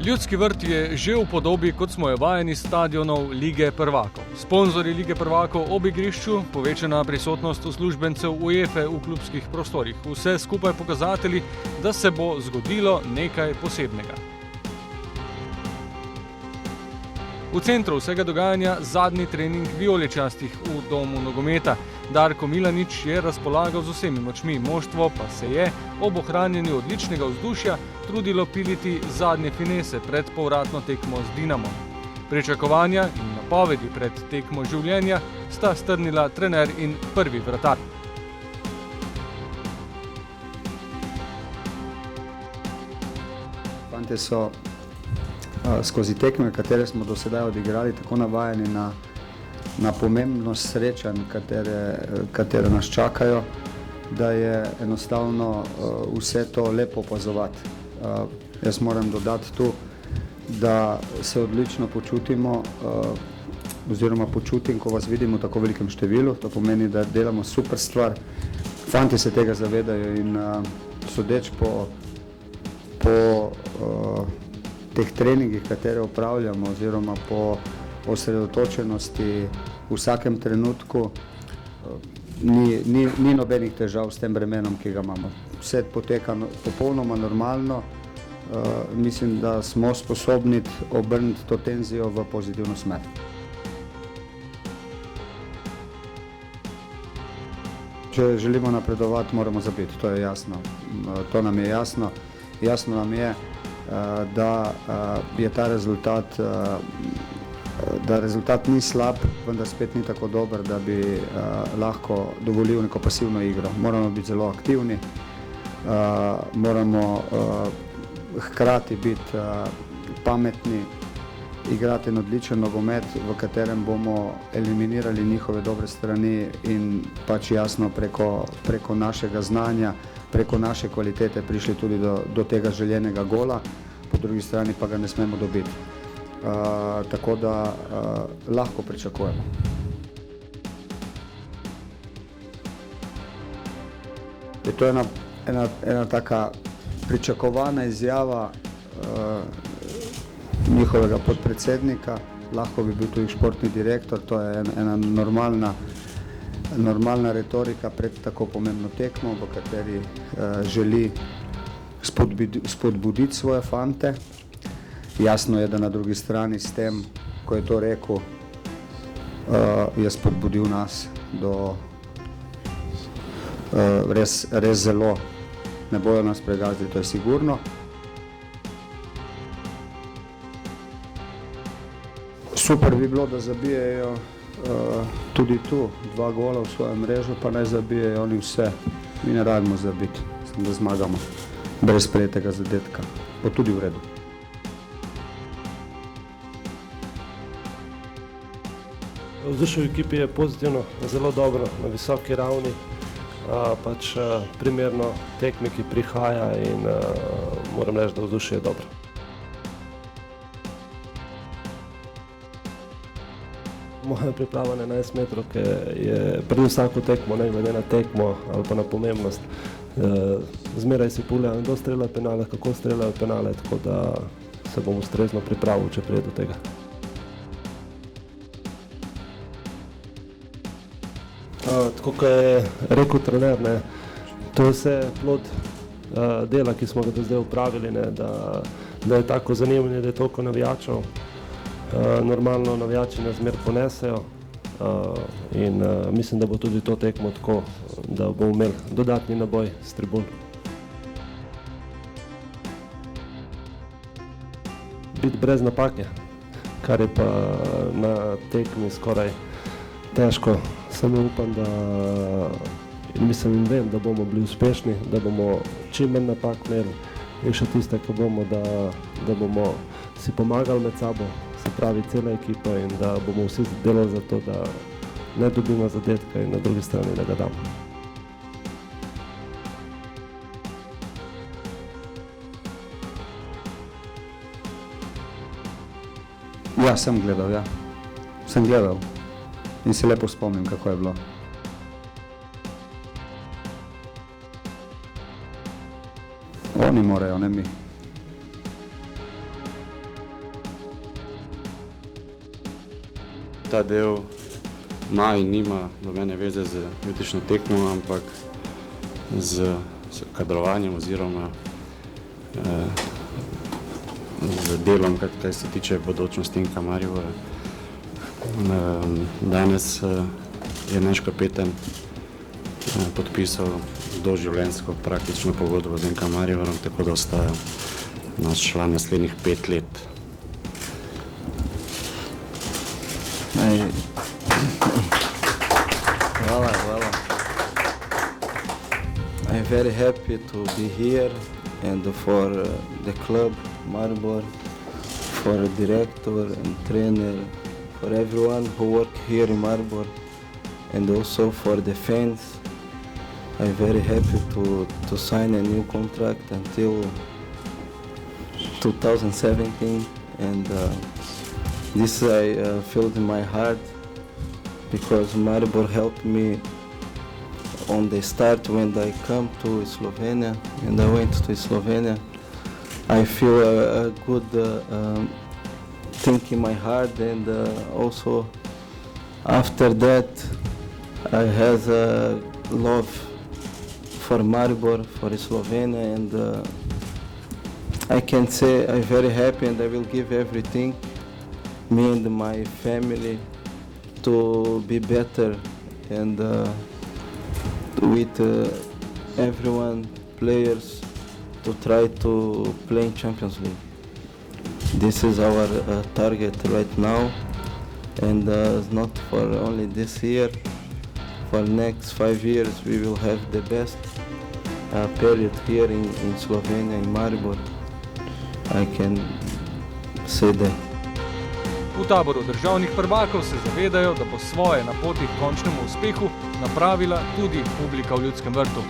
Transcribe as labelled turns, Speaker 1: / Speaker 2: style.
Speaker 1: Ljudski vrt je že v podobi, kot smo jo vajeni stadionov Lige prvakov. Sponzorji Lige prvakov ob igrišču, povečana prisotnost uslužbencev UEFA v klubskih prostorih. Vse skupaj pokazatelji, da se bo zgodilo nekaj posebnega. V centru vsega dogajanja zadnji trening vijoličastih v domu nogometa. Darko Milanič je razpolagal z vsemi močmi, moštvo pa se je ob ohranjanju odličnega vzdušja trudilo piliti zadnje finese pred povratno tekmo z Dinamom. Pričakovanja in napovedi pred tekmo življenja sta strnila trener in prvi vratar.
Speaker 2: Fantje so skozi tekme, katere smo do sedaj odigrali, tako navajeni na pomembnost srečanj, katere nas čakajo, da je enostavno vse to lepo opazovati. Jaz moram dodati tu, da se odlično počutimo, oziroma počutim, ko vas vidim v tako velikem številu. To pomeni, da delamo super stvar. Fantje se tega zavedajo in sodeč po teh treningih, katere opravljamo, oziroma po osredotočenosti v vsakem trenutku, ni nobenih težav s tem bremenom, ki ga imamo. Vse poteka popolnoma normalno. Mislim, da smo sposobni obrniti to tenzijo v pozitivno smer. Če želimo napredovati, moramo zabiti, to je jasno. To nam je jasno. Jasno nam je, da je ta rezultat, da rezultat ni slab, vendar spet ni tako dober, da bi lahko dovolil neko pasivno igro. Moramo biti zelo aktivni, moramo hkrati biti pametni, igrati en odličen nogomet, v katerem bomo eliminirali njihove dobre strani in pač jasno preko našega znanja, preko naše kvalitete prišli tudi do tega željenega gola, po drugi strani pa ga ne smemo dobiti. Tako da lahko pričakujemo. To je ena taka pričakovana izjava njihovega podpredsednika, lahko bi bil tudi športni direktor, to je ena normalna retorika pred tako pomembno tekmo, v kateri želi spodbuditi svoje fante. Jasno je, da na drugi strani s tem, ko je to rekel, je spodbudil nas do res zelo. Ne bojo nas pregazili, to je sigurno. Super bi bilo, da zabijejo tudi tu 2 gola v svojo mrežo, pa naj zabijejo oni vse. Mi ne rabimo zabiti, da zmagamo brez sprejetega zadetka. Bo tudi v redu.
Speaker 3: Vzdušje v ekipi je pozitivno, zelo dobro, na visoki ravni. Pač primerno tekmi, ki prihaja in moram reči, da vzdušje je dobro. Moja priprava na 11 metrovke je pred vsako tekmo, ne glede na tekmo ali pa na pomembnost. Zmeraj si pogledam, kdo strelja penale, kako streljajo penale, tako da se bom ustrezno pripravil, če pride do tega. Tako kot je rekel trener, to je vse plod dela, ki smo ga do zdaj upravili, da je tako zanimanje, da je toliko navijačev. Normalno navijači nas zmer ponesejo in mislim, da bo tudi to tekmo tako, da bomo imeli dodatni naboj s tribun. Biti brez napake, kar je pa na tekmi skoraj težko. Samo upam, in mislim in vem, da bomo bili uspešni, da bomo čim manj napak imeli in še tiste, ko bomo, da bomo si pomagali med sabo, se pravi cela ekipa, in da bomo vsi delali za to, da ne dobimo zadetka in na drugi strani da ga damo.
Speaker 2: Ja, sem gledal in se lepo spomnim, kako je bilo. Oni morajo, ne mi.
Speaker 4: ta del ima in nima nobene veze z jutrišnjo tekmo, ampak z kadrovanjem oziroma z delom, kaj se tiče bodočnosti Inka Maribora. Danes je naš kapetan podpisal doživljenjsko praktično pogodbo z Inka Mariborom, tako da ostaja naš član naslednjih 5 let.
Speaker 5: Hvala. I'm very happy to be here and for the club Maribor, for the director and trainer, for everyone who work here in Maribor, and also for the fans. I'm very happy to sign a new contract until 2017, and this I felt in my heart because Maribor helped me on the start when I come to Slovenia, and I went to Slovenia. I feel a good thing in my heart, and also after that I have a love for Maribor, for Slovenia, and I can say I'm very happy, and I will give everything, me and my family, to be better, and with everyone, players, to try to play in Champions League. This is our target right now, and not for only this year. For next 5 years we will have the best period here in Slovenia, in Maribor. I can say that.
Speaker 1: V taboru državnih prvakov se zavedajo, da bo svoje na poti k končnemu uspehu napravila tudi publika v Ljudskem vrtu.